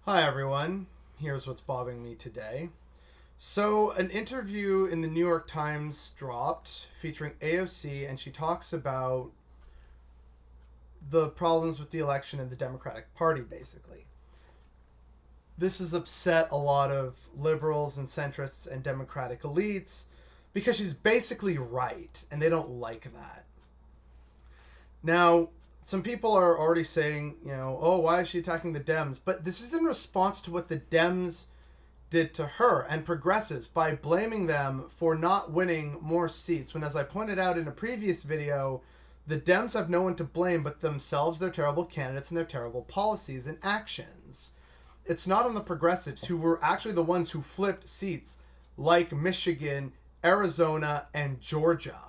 Hi everyone, here's what's bothering me today. So, an interview in the New York Times dropped featuring AOC, and she talks about the problems with the election and the Democratic Party, basically. This has upset a lot of liberals and centrists and Democratic elites because she's basically right, and they don't like that. Now, some people are already saying, oh, why is she attacking the Dems? But this is in response to what the Dems did to her and progressives by blaming them for not winning more seats. When, as I pointed out in a previous video, the Dems have no one to blame but themselves, their terrible candidates, and their terrible policies and actions. It's not on the progressives, who were actually the ones who flipped seats like Michigan, Arizona, and Georgia.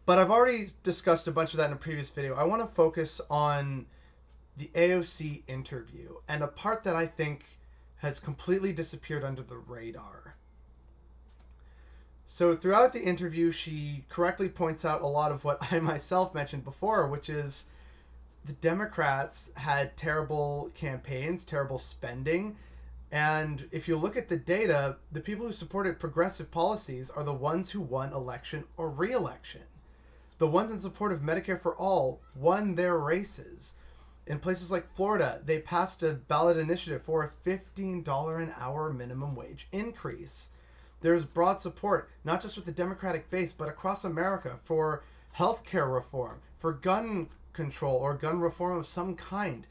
But I've already discussed a bunch of that in a previous video. I want to focus on the AOC interview and a part that I think has completely disappeared under the radar. So throughout the interview, she correctly points out a lot of what I myself mentioned before, which is the Democrats had terrible campaigns, terrible spending, and if you look at the data, the people who supported progressive policies are the ones who won election or re-election. The ones in support of Medicare for all won their races. In places like Florida, they passed a ballot initiative for a $15 an hour minimum wage increase. There's broad support, not just with the Democratic base, but across America for health care reform, for gun control or gun reform of some kind,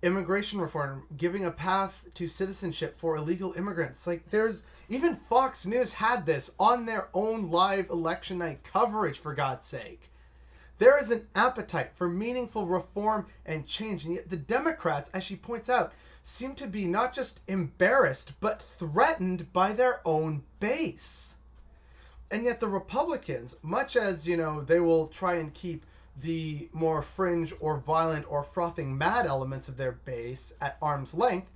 immigration reform, giving a path to citizenship for illegal immigrants. Like, there's even Fox News had this on their own live election night coverage, for God's sake. There is an appetite for meaningful reform and change, and yet the Democrats, as she points out, seem to be not just embarrassed, but threatened by their own base. And yet the Republicans, much as, they will try and keep the more fringe or violent or frothing mad elements of their base at arm's length,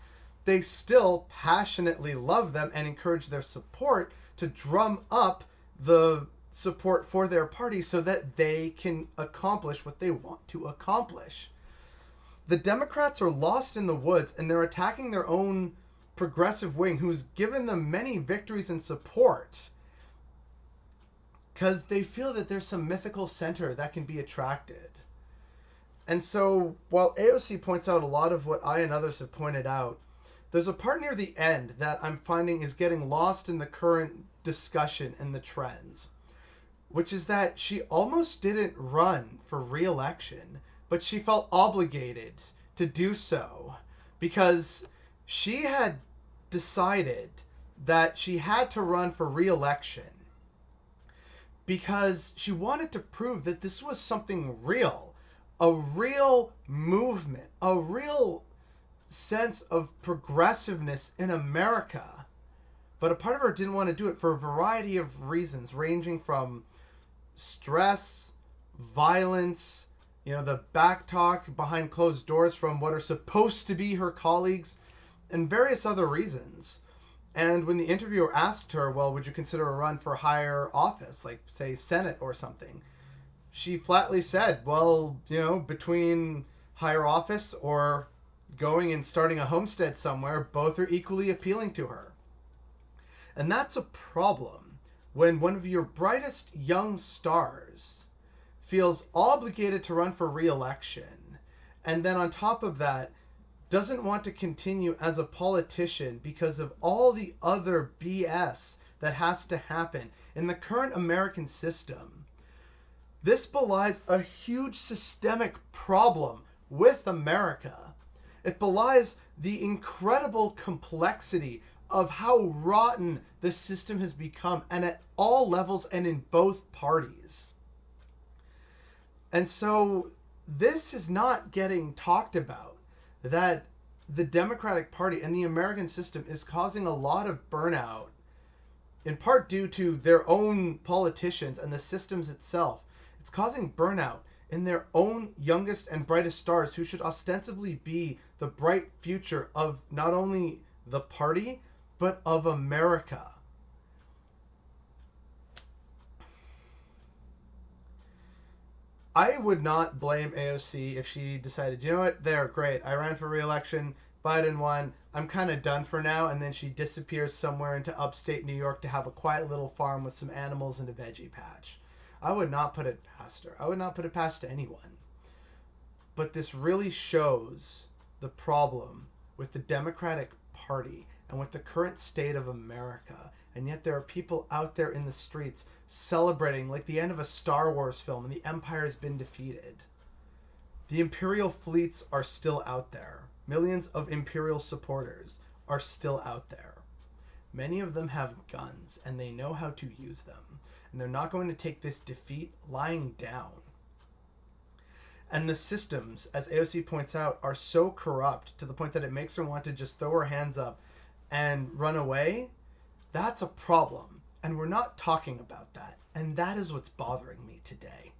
they still passionately love them and encourage their support to drum up the support for their party so that they can accomplish what they want to accomplish. The Democrats are lost in the woods and they're attacking their own progressive wing, who's given them many victories and support, because they feel that there's some mythical center that can be attracted. And so, while AOC points out a lot of what I and others have pointed out, there's a part near the end that I'm finding is getting lost in the current discussion and the trends, which is that she almost didn't run for re-election, but she felt obligated to do so because she had decided that she had to run for re-election because she wanted to prove that this was something real, a real movement, a real sense of progressiveness in America. But a part of her didn't want to do it for a variety of reasons, ranging from stress, violence, the back talk behind closed doors from what are supposed to be her colleagues, and various other reasons. And when the interviewer asked her, well, would you consider a run for higher office, like, say, Senate or something? She flatly said, well, between higher office or going and starting a homestead somewhere, both are equally appealing to her. And that's a problem when one of your brightest young stars feels obligated to run for re-election, and then on top of that, doesn't want to continue as a politician because of all the other BS that has to happen in the current American system. This belies a huge systemic problem with America. It belies the incredible complexity of how rotten the system has become, and at all levels and in both parties. And so this is not getting talked about, that the Democratic Party and the American system is causing a lot of burnout, in part due to their own politicians and the systems itself. It's causing burnout in their own youngest and brightest stars, who should ostensibly be the bright future of not only the party, but of America. I would not blame AOC if she decided, you know what, they're great. I ran for re-election. Biden won. I'm kind of done for now. And then she disappears somewhere into upstate New York to have a quiet little farm with some animals and a veggie patch. I would not put it past her. I would not put it past anyone. But this really shows the problem with the Democratic Party and with the current state of America. And yet there are people out there in the streets celebrating like the end of a Star Wars film and the Empire has been defeated. The Imperial fleets are still out there. Millions of Imperial supporters are still out there. Many of them have guns and they know how to use them. And they're not going to take this defeat lying down. And the systems, as AOC points out, are so corrupt to the point that it makes her want to just throw her hands up and run away. That's a problem. And we're not talking about that. And that is what's bothering me today.